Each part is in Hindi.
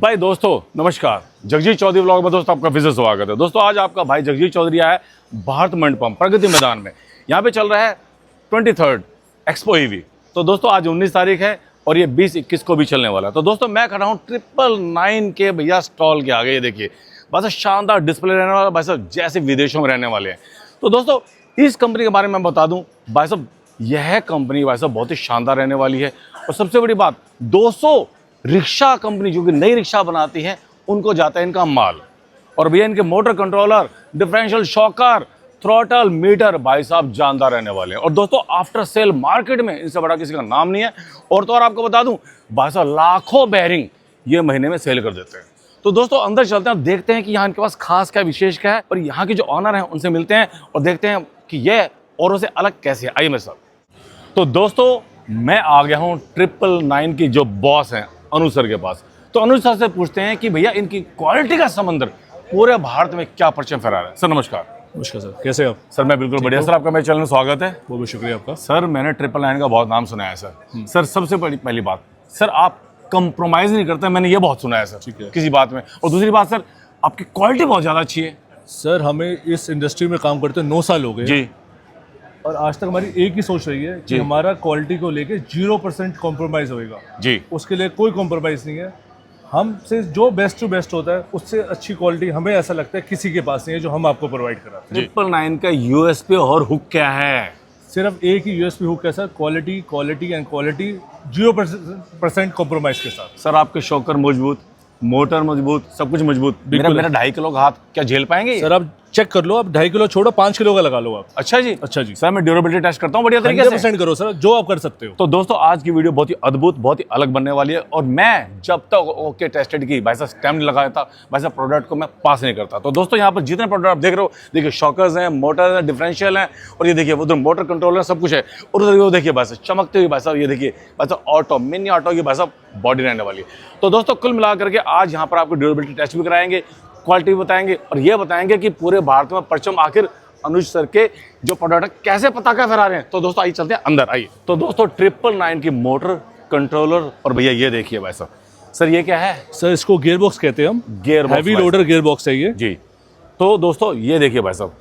भाई दोस्तों नमस्कार, जगजीत चौधरी व्लॉग में दोस्तों आपका फिर से स्वागत है। दोस्तों आज आपका भाई जगजीत चौधरी आया है भारत मंडपम प्रगति मैदान में। यहाँ पे चल रहा है 23rd एक्सपो ईवी। तो दोस्तों आज 19 तारीख है और ये 20-21 को भी चलने वाला है। तो दोस्तों मैं खड़ा हूँ 999 के भैया स्टॉल के आगे। ये देखिए बस शानदार डिस्प्ले रहने वाला भाई साहब, जैसे विदेशों में रहने वाले हैं। तो दोस्तों इस कंपनी के बारे में मैं बता दूँ भाई साहब, यह कंपनी भाई साहब बहुत ही शानदार रहने वाली है। और सबसे बड़ी बात 200 रिक्शा कंपनी जो कि नई रिक्शा बनाती है उनको जाता है इनका माल। और भैया इनके motor controller, differential shocker, throttle, meter भाई साहब जानदार रहने वाले हैं। और दोस्तों आफ्टर सेल मार्केट में इनसे बड़ा किसी का नाम नहीं है। और तो और आपको बता दूं भाई साहब लाखों बेयरिंग ये महीने में सेल कर देते हैं। तो दोस्तों अंदर चलते हैं, देखते हैं कि यहाँ इनके पास खास क्या विशेष क्या है और यहाँ के जो ऑनर हैं उनसे मिलते हैं और देखते हैं कि ये औरों से अलग कैसे है। आइए मेरे साथ। तो दोस्तों मैं आ गया हूँ 999 की जो बॉस हैं अनु सर के पास। तो अनु सर से पूछते हैं कि भैया इनकी क्वालिटी का समंदर पूरे भारत में क्या परचम फहरा रहा है। सर नमस्कार। नमस्कार सर, कैसे आप? सर मैं बिल्कुल बढ़िया। सर आपका मेरे चैनल में स्वागत है। बहुत बहुत शुक्रिया आपका। सर मैंने 999 का बहुत नाम सुना है सर। सर सबसे पहली बात सर आप कंप्रोमाइज़ नहीं करते, मैंने ये बहुत सुना है सर। ठीक है। किसी बात में। और दूसरी बात सर आपकी क्वालिटी बहुत ज़्यादा अच्छी है। सर हमें इस इंडस्ट्री में काम करते 9 साल हो गए जी। और आज तक हमारी एक ही सोच रही है कि हमारा क्वालिटी को लेके 0% कॉम्प्रोमाइज़ होएगा जी। उसके लिए कोई कॉम्प्रोमाइज़ नहीं है। हमसे जो बेस्ट टू बेस्ट होता है उससे अच्छी क्वालिटी हमें ऐसा लगता है किसी के पास नहीं है जो हम आपको प्रोवाइड कराते हैं। 999 का यूएसपी और हुक क्या है? सिर्फ एक ही यूएसपी हुक है sir, quality quality and quality 0% compromise के साथ। सर आपके शॉकर मजबूत, मोटर मजबूत, सब कुछ मजबूत। मेरा 2.5 किलो का हाथ क्या झेल पाएंगे? सर आप चेक कर लो, आप 2.5 किलो छोड़ो 5 किलो का लगा लो आप। अच्छा जी। अच्छा जी सर मैं ड्यूरेबिलिटी टेस्ट करता हूँ बढ़िया तरीके से। 100% करो सर, जो आप कर सकते हो। तो दोस्तों आज की वीडियो बहुत ही अद्भुत, बहुत ही अलग बनने वाली है। और मैं जब तक ओके टेस्टेड की भाई साहब स्टैम्प नहीं लगाया था भाई साहब प्रोडक्ट को मैं पास नहीं करता। तो दोस्तों यहाँ पर जितने प्रोडक्ट आप देख रहे हो, देखिए शॉकर्स हैं, मोटर हैं, डिफरेंशियल हैं, और ये देखिए उधर मोटर कंट्रोलर सब कुछ है। और उधर वो देखिए भाई साहब चमकते हुए भाई साहब, ये देखिए भाई साहब ऑटो, मिनी ऑटो की भाई साहब बॉडी रहने वाली है। तो दोस्तों कुल मिला करके आज यहाँ पर आपको ड्यूरेबिलिटी टेस्ट भी कराएंगे, क्वालिटी बताएंगे और ये बताएंगे कि पूरे भारत में परचम आखिर अनुज सर के जो प्रोडक्ट कैसे पताका फहरा रहे हैं। तो दोस्तों आइए चलते हैं अंदर। आइए। तो दोस्तों 999 की मोटर कंट्रोलर और भैया ये देखिए भाई साहब। सर ये क्या है? सर इसको गियर बॉक्स कहते हैं हम। Gear box, heavy loader gear box है ये जी। तो दोस्तों ये देखिए भाई साहब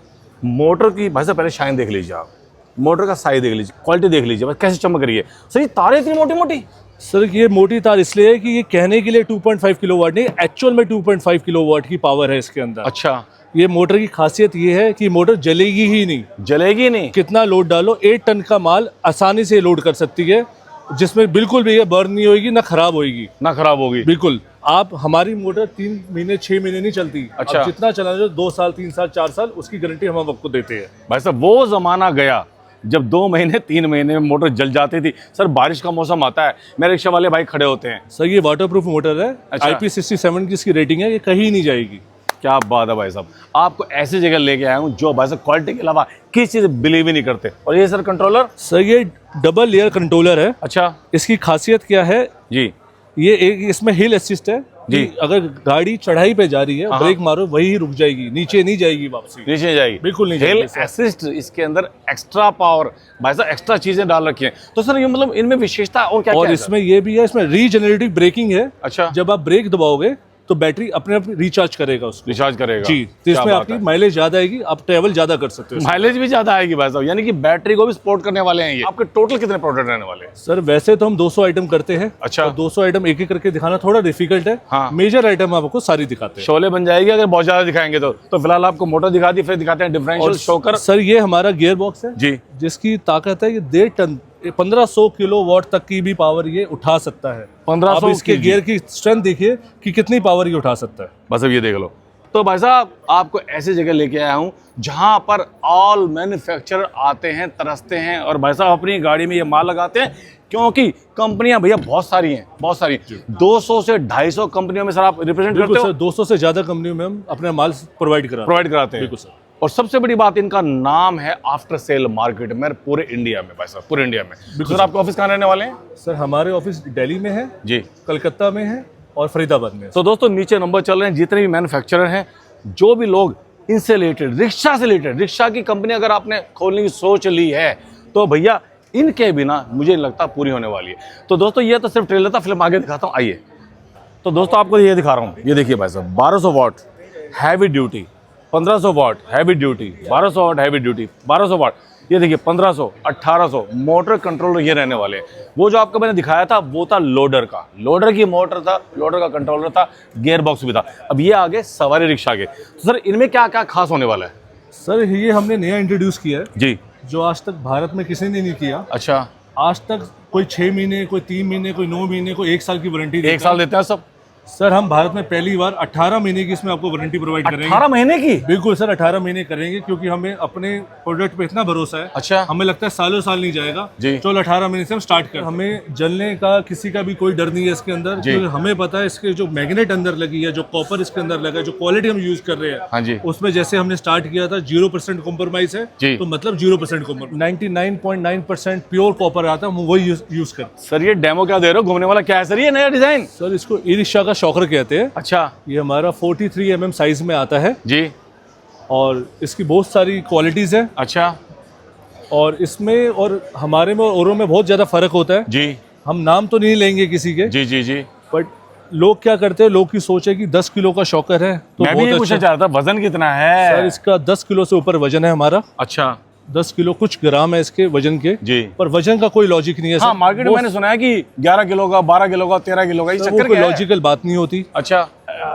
मोटर की भाई साहब पहले शाइन देख लीजिए आप, मोटर का साइज देख लीजिए, क्वालिटी देख लीजिए भाई कैसे चमक रही है। सर ये तारें इतनी मोटी मोटी? सर ये मोटी तार इसलिए है कि ये कहने के लिए 2.5 किलोवाट नहीं, एक्चुअल में 2.5 किलोवाट की पावर है इसके अंदर। अच्छा। ये मोटर की खासियत ये है कि मोटर जलेगी ही नहीं। जलेगी नहीं? कितना लोड डालो 8 टन का माल आसानी से लोड कर सकती है, जिसमें बिल्कुल भी ये बर्न नहीं होगी, ना खराब होगी। ना खराब होगी बिल्कुल। आप हमारी मोटर 3 महीने 6 महीने नहीं चलती। अच्छा। जितना चलाना 2 साल 3 साल 4 साल उसकी गारंटी हम आपको देते हैं। भाई साहब वो जमाना गया जब 2 महीने 3 महीने में मोटर जल जाती थी। सर बारिश का मौसम आता है, मेरे रिक्शा वाले भाई खड़े होते हैं। सर ये वाटरप्रूफ मोटर है। अच्छा। IP67 की इसकी रेटिंग है, ये कहीं नहीं जाएगी। क्या बात है भाई साहब, आपको ऐसी जगह लेके आया हूँ जो भाई साहब क्वालिटी के अलावा किसी चीज़ बिलीव ही नहीं करते। और ये सर कंट्रोलर? सर ये डबल लेयर कंट्रोलर है। अच्छा। इसकी खासियत क्या है जी, ये एक इसमें हिल असिस्ट है जी। अगर गाड़ी चढ़ाई पे जा रही है ब्रेक मारो वही रुक जाएगी, नीचे नहीं जाएगी, वापसी नीचे जाएगी बिल्कुल नहीं हिल जाएगी। असिस्ट इसके अंदर एक्स्ट्रा पावर भाई साहब एक्स्ट्रा चीजें डाल रखी हैं। तो सर ये मतलब इनमें विशेषता और क्या और क्या है इसमें ये भी है, इसमें रीजनरेटिव ब्रेकिंग है। अच्छा। जब आप ब्रेक दबाओगे तो बैटरी अपने आप रिचार्ज करेगा उसको। रिचार्ज करेगा जी। तो इसमें आपकी माइलेज ज्यादा आएगी, आप ट्रेवल ज्यादा कर सकते हो। माइलेज भी ज्यादा आएगी भाई साहब, यानी कि बैटरी को भी सपोर्ट करने वाले हैं ये। आपके टोटल कितने प्रोडक्ट रहने वाले हैं? सर वैसे तो हम 200 आइटम करते हैं। अच्छा। तो 200 आइटम एक एक करके दिखाना थोड़ा डिफिकल्ट है। हाँ। मेजर आइटम आपको सारी दिखाते हैं। शोले बन जाएगी अगर बहुत ज्यादा दिखाएंगे तो फिलहाल आपको मोटर दिखा दी, फिर दिखाते हैं डिफरेंशियल शॉकर। सर ये हमारा गियर बॉक्स है जी, जिसकी ताकत है ये 1.5 टन 1500 किलोवाट तक की भी पावर ये उठा सकता है। 1500 आप इसके गियर की स्ट्रेंथ देखिए कि कितनी पावर ये उठा सकता है। बस अब ये देख लो। तो भाई साहब आपको ऐसी जगह लेके आया हूँ जहाँ पर ऑल मैन्युफैक्चरर आते हैं, तरसते हैं और भाई साहब अपनी गाड़ी में ये माल लगाते हैं, क्योंकि कंपनियां भैया बहुत सारी हैं, बहुत सारी। 200 से 250 कंपनियों में सर आप रिप्रेजेंट करते हो? सर 200 से ज्यादा कंपनियों में हम अपना माल प्रोवाइड कराते हैं। बिल्कुल सर। और सबसे बड़ी बात इनका नाम है आफ्टर सेल मार्केट में पूरे इंडिया में भाई साहब, पूरे इंडिया में। सर आपके ऑफिस कहाँ रहने वाले हैं? सर हमारे ऑफिस दिल्ली में है जी, कलकत्ता में है और फरीदाबाद में। तो दोस्तों नीचे नंबर चल रहे हैं, जितने भी मैन्युफैक्चरर हैं, जो भी लोग इनसे रिलेटेड, रिक्शा से रिलेटेड, रिक्शा की कंपनी अगर आपने खोलने की सोच ली है तो भैया इनके बिना मुझे नहीं लगता पूरी होने वाली है। तो दोस्तों ये तो सिर्फ ट्रेलर था, फिल्म आगे दिखाता हूँ, आइए। तो दोस्तों आपको ये दिखा रहा हूँ, ये देखिए भाई साहब, 1200 वाट हैवी ड्यूटी, 1500 वाट हैवी ड्यूटी, 1200 वाट हैवी ड्यूटी, 1200 वाट, ये देखिए 1500, 1800 मोटर कंट्रोलर ये रहने वाले हैं। वो जो आपको मैंने दिखाया था वो था लोडर का, लोडर की मोटर था, लोडर का कंट्रोलर था, गियर बॉक्स भी था। अब ये आगे सवारी रिक्शा के, तो सर इनमें क्या क्या खास होने वाला है? सर ये हमने नया इंट्रोड्यूस किया है जी, जो आज तक भारत में किसी ने नहीं किया। अच्छा, आज तक कोई 6 महीने, कोई 3 महीने, कोई 9 महीने, कोई 1 साल की वारंटी एक साल देते हैं सब? सर हम भारत में पहली बार 18 महीने की इसमें आपको वारंटी प्रोवाइड करेंगे। 18 महीने की? बिल्कुल सर, 18 महीने करेंगे, क्योंकि हमें अपने प्रोडक्ट पे इतना भरोसा है। अच्छा, हमें लगता है सालों साल नहीं जाएगा जी। चलो 18 महीने से हम स्टार्ट कर। हमें जलने का किसी का भी कोई डर नहीं है इसके अंदर, क्योंकि हमें पता है इसके जो मैग्नेट अंदर लगी है, जो कॉपर इसके अंदर लगा है, जो क्वालिटी हम यूज कर रहे हैं, हाँ जी, उसमें जैसे हमने स्टार्ट किया था 0% कॉम्प्रोमाइज है जी। तो मतलब 0% कॉम्प्रोमाइज, 99.9% प्योर कॉपर आता है, हम वही यूज करते हैं। सर ये डेमो क्या दे रहे हो, घूमने वाला क्या है सर ये नया डिजाइन? सर इसको ई रिक्शा का शॉकर कहते हैं। अच्छा ये हमारा 43 mm साइज में आता है जी, और इसकी बहुत सारी क्वालिटीज़ है। अच्छा और इसमें और हमारे में और औरों में बहुत ज़्यादा फर्क होता है। जी हम नाम तो नहीं लेंगे किसी के, जी जी जी, बट लोग क्या करते हैं, लोग की सोच है कि 10 किलो का शॉकर है तो मैं भी ये बहुत पूछना अच्छा। चाह रहा था, वजन कितना है? सर इसका 10 किलो से ऊपर वजन है हमारा। अच्छा, 10 किलो कुछ ग्राम है इसके वजन के, जी। पर वजन का कोई लॉजिक नहीं है सर। हाँ, मार्केट में मैंने सुना है कि 11 किलो का, 12 किलो का, 13 किलो का, ये चक्कर कोई क्या है? लॉजिकल बात नहीं होती। अच्छा,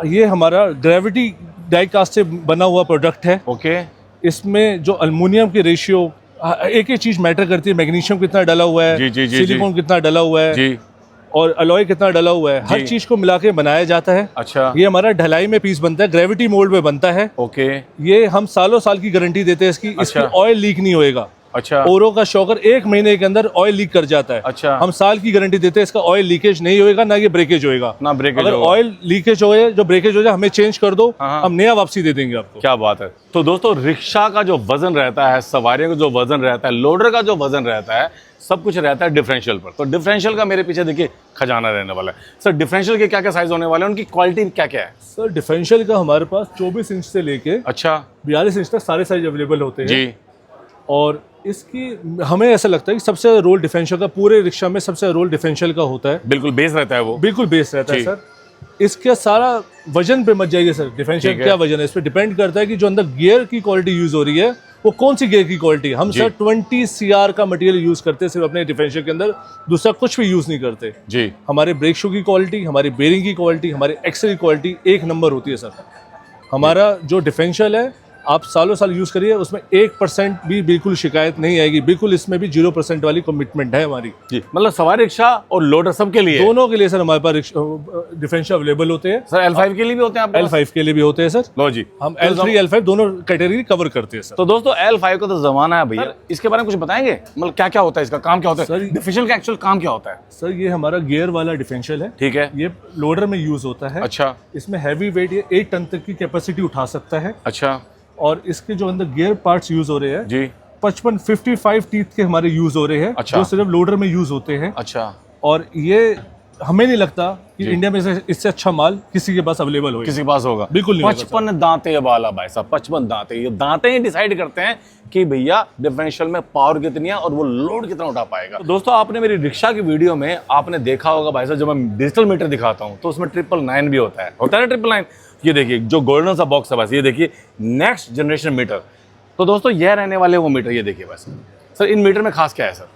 ये हमारा ग्रेविटी डाई कास्ट से बना हुआ प्रोडक्ट है। ओके, इसमें जो अल्मुनियम की रेशियो, एक ही चीज मैटर करती है, मैग्नीशियम कितना डला हुआ है, जी, जी, जी, सिलिकॉन कितना डला हुआ है, जी, और अलॉय कितना डला हुआ है, हर जी। चीज को मिला के बनाया जाता है। अच्छा, ये हमारा ढलाई में पीस बनता है, ग्रेविटी मोल्ड में बनता है। ओके, ये हम सालों साल की गारंटी देते हैं इसकी। इसकी अच्छा। ऑयल लीक नहीं होएगा। अच्छा, ओरो का शॉकर 1 महीने के अंदर ऑयल लीक कर जाता है। अच्छा। हम साल की गारंटी देते हैं, इसका ऑयल लीकेज नहीं होएगा, ना ये ब्रेकेज होएगा। ना ब्रेकेज अगर होगा। ऑयल लीकेज हो जाए, जो ब्रेकेज हो जाए, हमें चेंज कर दो, हाँ। हम नया वापसी दे देंगे आपको। क्या बात है। तो दोस्तों रिक्शा का जो वजन रहता है, सवारियों का जो वजन रहता है, लोडर का जो वजन रहता है, सब कुछ रहता है डिफरेंशियल पर। तो डिफरेंशियल का मेरे पीछे देखिए खजाना रहने वाला है। सर डिफरेंशियल के क्या क्या साइज होने वाले हैं, उनकी क्वालिटी क्या क्या है? सर डिफरेंशियल का हमारे पास 24 इंच से लेके अच्छा 42 इंच तक सारे साइज अवेलेबल होते हैं। जी, और इसकी हमें ऐसा लगता है कि सबसे ज़्यादा रोल डिफरेंशियल का, पूरे रिक्शा में सबसे ज़्यादा रोल डिफरेंशियल का होता है। बिल्कुल बेस रहता है वो, बिल्कुल बेस रहता है जी। सर। इसका सारा वजन पे मत जाइए सर, डिफरेंशियल ठीक है। क्या वजन है, इस पर डिपेंड करता है कि जो अंदर गियर की क्वालिटी यूज हो रही है वो कौन सी गियर की क्वालिटी है। हम जी। सर 20 CR का मटेरियल यूज करते हैं सिर्फ अपने डिफरेंशियल के अंदर, दूसरा कुछ भी यूज नहीं करते। जी, हमारे ब्रेक शू की क्वालिटी, हमारी बेरिंग की क्वालिटी, हमारे एक्सल की क्वालिटी एक नंबर होती है सर। हमारा जो डिफरेंशियल है आप सालों साल यूज करिए, उसमें 1% भी बिल्कुल शिकायत नहीं आएगी। बिल्कुल इसमें भी 0% वाली कमिटमेंट है हमारी। जी, मतलब सवारी रिक्शा और लोडर सबके लिए है? दोनों के लिए सर हमारे पास डिफरेंशियल अवेलेबल होते हैं। सर L5 के लिए भी होते हैं आपके पास? L5 के लिए भी होते हैं सर। लो जी, हम L3 L5 दोनों कैटेगरी कवर करते हैं सर। तो दोस्तों L5 का तो जमाना है भैया, इसके बारे में कुछ बताएंगे? मतलब क्या क्या होता है, इसका काम क्या होता है? सर, डिफरेंशियल का एक्चुअल काम क्या होता है? सर ये हमारा गियर वाला डिफरेंशियल है। ठीक है, ये लोडर में यूज होता है। अच्छा इसमें हैवी वेट, ये 8 टन तक की कैपेसिटी उठा सकता है। अच्छा और इसके जो अंदर गियर पार्ट्स यूज हो रहे हैं, जी, 55 टीथ के हमारे यूज हो रहे हैं, अच्छा। जो सिर्फ लोडर में यूज होते हैं। अच्छा, और ये हमें नहीं लगता कि जी। इंडिया में इससे अच्छा माल किसी के पास अवेलेबल होगा। किसी के पास होगा? बिल्कुल नहीं होगा सर। 55 दांते वाला भाई साहब, 55 दांते, ये दांते ही डिसाइड करते हैं कि भैया डिफरेंशियल में पावर कितनी है और वो लोड कितना उठा पाएगा। तो दोस्तों आपने मेरी रिक्शा की वीडियो में आपने देखा होगा भाई साहब, जब मैं डिजिटल मीटर दिखाता हूँ तो उसमें 999 भी होता है ना 999? ये देखिए जो गोल्डन सा बॉक्स है बस, ये देखिए नेक्स्ट जनरेशन मीटर। तो दोस्तों यह रहने वाले वो मीटर, ये देखिए बस। सर इन मीटर में खास क्या है सर,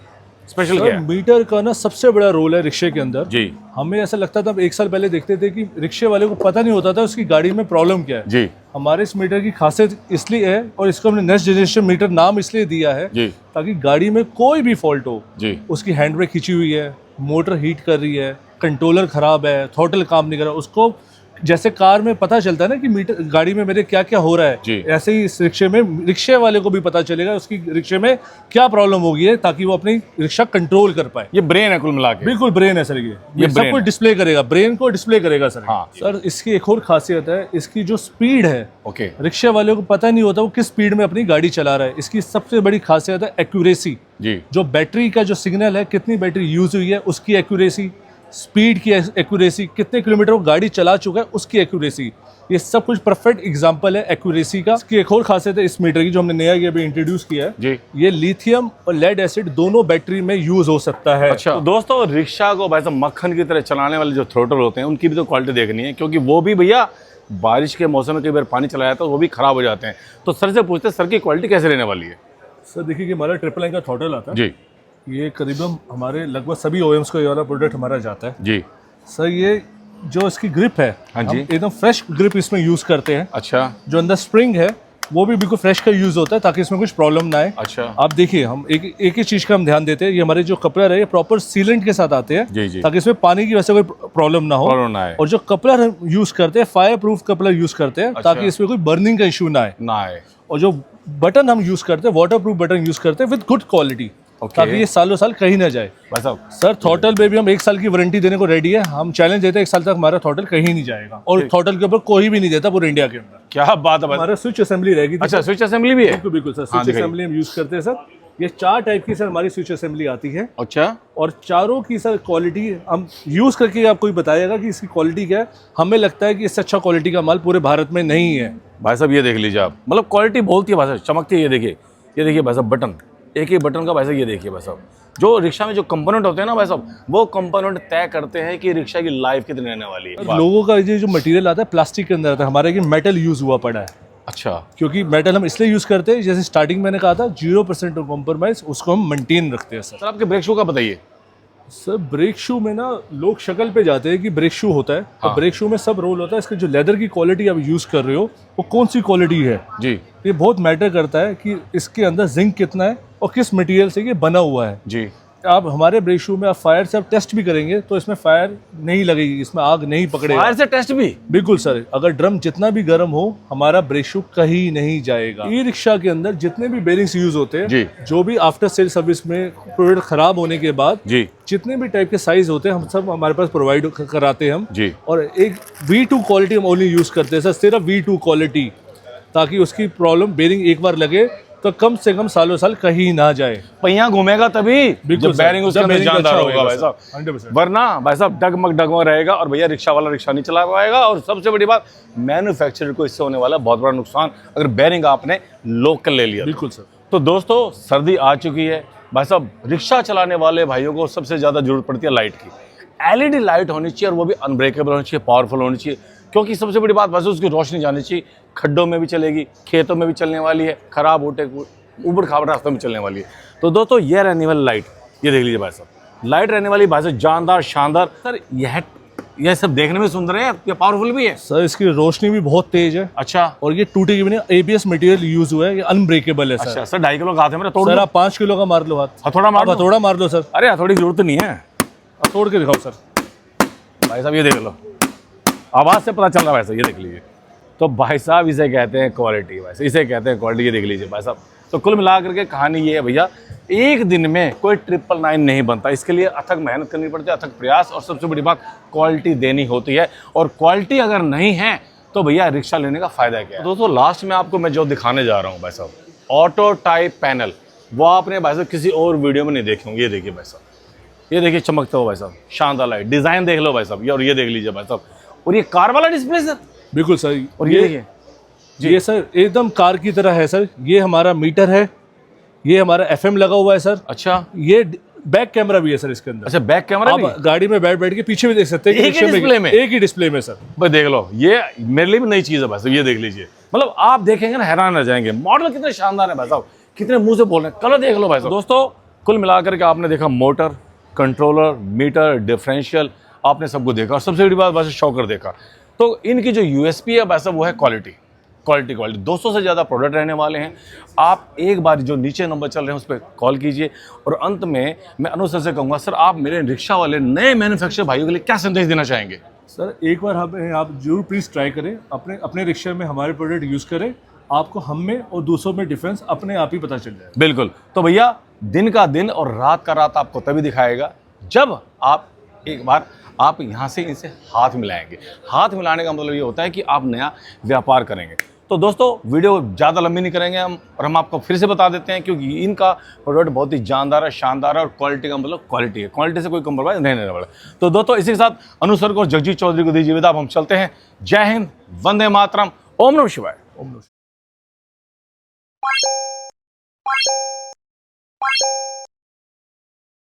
स्पेशल क्या सर है? मीटर का ना सबसे बड़ा रोल है रिक्शे के अंदर। जी हमें ऐसा लगता था, हम 1 साल पहले देखते थे कि रिक्शे वाले को पता नहीं होता था उसकी गाड़ी में प्रॉब्लम क्या है। जी हमारे इस मीटर की खासियत इसलिए है, और इसको हमने नेक्स्ट जनरेशन मीटर नाम इसलिए दिया है जी ताकि गाड़ी में कोई भी फॉल्ट हो, जी, उसकी हैंड ब्रेक खिंची हुई है, मोटर हीट कर रही है, कंट्रोलर खराब है, थ्रॉटल काम नहीं कर रहा, उसको जैसे कार में पता चलता है ना कि मीटर गाड़ी में मेरे क्या क्या हो रहा जी। है, ऐसे ही इस रिक्शे में रिक्शे वाले को भी पता चलेगा उसकी रिक्शे में क्या प्रॉब्लम होगी है, ताकि वो अपनी रिक्शा कंट्रोल कर पाए। ये ब्रेन है कुल मिला के। बिल्कुल ब्रेन है सर, ये सब brain कुछ डिस्प्ले करेगा, ब्रेन को डिस्प्ले करेगा सर। हाँ। सर इसकी एक और खासियत है, इसकी जो स्पीड है, ओके, रिक्शे वाले को पता नहीं होता वो किस स्पीड में अपनी गाड़ी चला रहा है। इसकी सबसे बड़ी खासियत है एक्यूरेसी। जी जो बैटरी का जो सिग्नल है, कितनी बैटरी यूज हुई है उसकी एक्यूरेसी, स्पीड की एक्यूरेसी, कितने किलोमीटर वो गाड़ी चला चुका है उसकी एक्यूरेसी, ये सब कुछ परफेक्ट एग्जांपल है एक्यूरेसी का। इसकी एक और खासियत है इस मीटर की जो हमने नया ये अभी इंट्रोड्यूस किया है जी, ये लिथियम और लेड एसिड दोनों बैटरी में यूज हो सकता है। अच्छा। तो दोस्तों रिक्शा को भाई साहब मक्खन की तरह चलाने वाले जो थ्रोटल होते हैं उनकी भी तो क्वालिटी देखनी है, क्योंकि वो भी भैया बारिश के मौसम में कई बार पानी चला जाता है तो वो भी खराब हो जाते हैं। तो सर से पूछते हैं सर की क्वालिटी कैसे रहने वाली है? सर देखिए कि हमारा ट्रिपल लाइन का थ्रोटल आता है जी ये करीबन हमारे लगभग सभी ओएम्स को ये वाला प्रोडक्ट हमारा जाता है। जी सर ये जो इसकी ग्रिप है हाँ हम जी। एकदम फ्रेश ग्रिप इसमें यूज करते हैं। अच्छा जो अंदर स्प्रिंग है वो भी बिल्कुल फ्रेश का यूज होता है ताकि इसमें कुछ प्रॉब्लम ना आए। अच्छा आप देखिए हम एक ही चीज का हम ध्यान देते हैं, ये हमारे जो कपलर है ये प्रॉपर सीलेंट के साथ आते हैं जी जी, ताकि इसमें पानी की वजह से कोई प्रॉब्लम ना हो। प्रॉब्लम ना आए और जो कपलर हम यूज करते हैं फायर प्रूफ कपलर यूज करते हैं अच्छा। ताकि इसमें कोई बर्निंग का इशू ना आए। ना आए। और जो बटन हम यूज करते हैं वाटर प्रूफ बटन यूज करते हैं विद गुड क्वालिटी ओके। ताकि ये सालों साल कहीं ना जाए। भाई साहब सर थ्रॉटल पे भी हम 1 साल की वारंटी देने को रेडी है। हम चैलेंज देते हैं 1 साल तक हमारा थ्रॉटल कहीं नहीं जाएगा और थ्रॉटल के ऊपर कोई भी नहीं देता पूरे इंडिया के अंदर। क्या बात है भाई। हमारा स्विच असेंबली रहेगी। अच्छा स्विच असेंबली भी है? बिल्कुल बिल्कुल सर हाँ, स्विच असेंबली हम यूज करते हैं सर। ये 4 टाइप की सर हमारी स्विच असेंबली आती है अच्छा। और चारों की सर क्वालिटी हम यूज करके आपको ही बताएगा कि इसकी क्वालिटी क्या है। हमें लगता है कि इससे अच्छा क्वालिटी का माल पूरे भारत में नहीं है। भाई साहब ये देख लीजिए आप, मतलब क्वालिटी बोलती है भाई साहब, चमकती है। ये देखिए भाई साहब बटन, एक ही बटन का भाई साहब ये देखिए भाई साहब। जो रिक्शा में जो कंपोनेंट होते हैं ना भाई साहब वो कंपोनेंट तय करते हैं कि रिक्शा की लाइफ कितनी रहने वाली है। लोगों का ये जो मटेरियल आता है प्लास्टिक के अंदर आता है, हमारे मेटल यूज हुआ पड़ा है। अच्छा क्योंकि मेटल हम इसलिए यूज करते हैं जैसे स्टार्टिंग मैंने कहा था 0% कॉम्प्रोमाइज उसको हम मेंटेन रखते हैं। सर आपके ब्रेक शू का बताइए। सर ब्रेक शू में ना लोग शक्ल पे जाते हैं कि ब्रेक शू होता है हाँ। तो ब्रेक शू में सब रोल होता है। इसके जो लेदर की क्वालिटी आप यूज कर रहे हो वो कौन सी क्वालिटी है जी ये बहुत मैटर करता है कि इसके अंदर जिंक कितना है और किस मटेरियल से ये बना हुआ है। जी आप हमारे ब्रेक शू में आप फायर से आप टेस्ट भी करेंगे तो इसमें फायर नहीं लगेगी, इसमें आग नहीं पकड़ेगा। फायर से टेस्ट भी? बिल्कुल सर, अगर ड्रम जितना भी गर्म हो हमारा ब्रेक शू कहीं नहीं जाएगा। ई रिक्शा के अंदर जितने भी बेरिंग्स यूज होते हैं जी, जो भी आफ्टर सेल सर्विस में प्रोडक्ट खराब होने के बाद जी जितने भी टाइप के साइज होते हैं हम सब हमारे पास प्रोवाइड कराते हैं हम जी। और एक V2 क्वालिटी हम ओनली यूज करते हैं सर, सिर्फ V2 क्वालिटी, ताकि उसकी प्रॉब्लम बेरिंग एक बार लगे तो कम से कम सालों साल कहीं ना जाए। पहिया घूमेगा तभी बिल्कुल जब बेरिंग उसके अंदर जानदार होगा भाई साहब, 100%। वरना भाई साहब डगमग रहेगा और भैया रिक्शा वाला रिक्शा नहीं चला पाएगा। और सबसे बड़ी बात मैन्युफैक्चरर को इससे होने वाला बहुत बड़ा नुकसान अगर बेरिंग आपने लोकल ले लिया। बिल्कुल सर। तो दोस्तों सर्दी आ चुकी है भाई साहब, रिक्शा चलाने वाले भाइयों को सबसे ज़्यादा जरूरत पड़ती है लाइट की। LED लाइट होनी चाहिए और वो भी अनब्रेकेबल होनी चाहिए, पावरफुल होनी चाहिए, क्योंकि सबसे बड़ी बात वैसे उसकी रोशनी जानी चाहिए। खड्डों में भी चलेगी, खेतों में भी चलने वाली है, खराब ऊबड़ खाबड़ रास्तों में चलने वाली है। तो दोस्तों ये रहने वाली लाइट, ये देख लीजिए भाई साहब, लाइट रहने वाली भाई साहब जानदार शानदार। सर यह सब देखने में सुंदर है, ये पावरफुल भी है सर, इसकी रोशनी भी बहुत तेज है। अच्छा। और ये टूटेगी भी नहीं, ABS मटेरियल यूज हुआ है, ये अनब्रेकेबल है सर। अच्छा सर 2.5 किलो का हाथ है मेरा, तोड़ सर दो। आप 5 किलो का मार लो हाथ। हथौड़ा मार दो। हथौड़ा मार लो सर। अरे हथौड़ी की जरूरत नहीं है, आप तोड़ के दिखाओ सर। भाई साहब ये देख लो, आवाज़ से पता चल रहा है भाई साहब, ये देख लीजिए। तो भाई साहब इसे कहते हैं क्वालिटी, वैसे इसे कहते हैं क्वालिटी, ये देख लीजिए भाई साहब। तो कुल मिलाकर के कहानी ये है भैया, एक दिन में कोई 999 नहीं बनता, इसके लिए अथक मेहनत करनी पड़ती है, अथक प्रयास, और सबसे बड़ी बात क्वालिटी देनी होती है। और क्वालिटी अगर नहीं है तो भैया रिक्शा लेने का फ़ायदा क्या है। तो दोस्तों लास्ट में आपको मैं जो दिखाने जा रहा हूँ भाई साहब, ऑटो टाइप पैनल, वो आपने भाई साहब किसी और वीडियो में नहीं देखे होंगे। ये देखिए भाई साहब, ये देखिए चमकता हो भाई साहब, शानदार लाइट, डिज़ाइन देख लो भाई साहब, और ये देख लीजिए भाई साहब, और ये कार वाला डिस्प्ले सर। बिल्कुल सर। और ये देखिए ये सर एकदम कार की तरह है सर। ये हमारा मीटर है, ये हमारा FM लगा हुआ है सर। अच्छा, ये बैक कैमरा भी है सर इसके अंदर। अच्छा बैक कैमरा भी? आप गाड़ी में बैठ के पीछे भी देख सकते हैं कि एक ही डिस्प्ले में? एक ही डिस्प्ले में सर। भाई देख लो, ये मेरे लिए भी नई चीज़ है भाई साहब, ये देख लीजिए, मतलब आप देखेंगे ना हैरान रह जाएंगे, मॉडल कितने शानदार है भाई साहब, कितने मुंह से बोल रहे हैं, कलर देख लो भाई साहब। दोस्तों कुल मिलाकर के आपने देखा मोटर, कंट्रोलर, मीटर, डिफरेंशियल, आपने सबको देखा, और सबसे बड़ी बात वैसे शॉकर देखा। तो इनकी जो USP है भाई साहब वो है क्वालिटी। 200 से ज़्यादा प्रोडक्ट रहने वाले हैं। आप एक बार जो नीचे नंबर चल रहे हैं उस पर कॉल कीजिए। और अंत में मैं अनुज सर से कहूँगा, सर आप मेरे रिक्शा वाले नए मैन्युफैक्चर भाइयों के लिए क्या संदेश देना चाहेंगे? सर एक बार आप जरूर प्लीज़ ट्राई करें, अपने रिक्शा में हमारे प्रोडक्ट यूज़ करें, आपको हम में और दूसरों में डिफरेंस अपने आप ही पता चल जाए। बिल्कुल। तो भैया दिन का दिन और रात का रात आपको तभी दिखाएगा जब आप एक बार आप यहाँ से इनसे हाथ मिलाएंगे। हाथ मिलाने का मतलब ये होता है कि आप नया व्यापार करेंगे। तो दोस्तों वीडियो ज़्यादा लंबी नहीं करेंगे हम, और हम आपको फिर से बता देते हैं क्योंकि इनका प्रोडक्ट बहुत ही जानदार है, शानदार है, और क्वालिटी का मतलब क्वालिटी है, क्वालिटी से कोई कम्प्रोमाइज़ नहीं रहने वाला। तो दोस्तों इसी के साथ अनुसर को जगजीत चौधरी को दीजिए विदा, अब हम चलते हैं। जय हिंद, वंदे मातरम, ओम नमः शिवाय। ओम नमः शिवाय।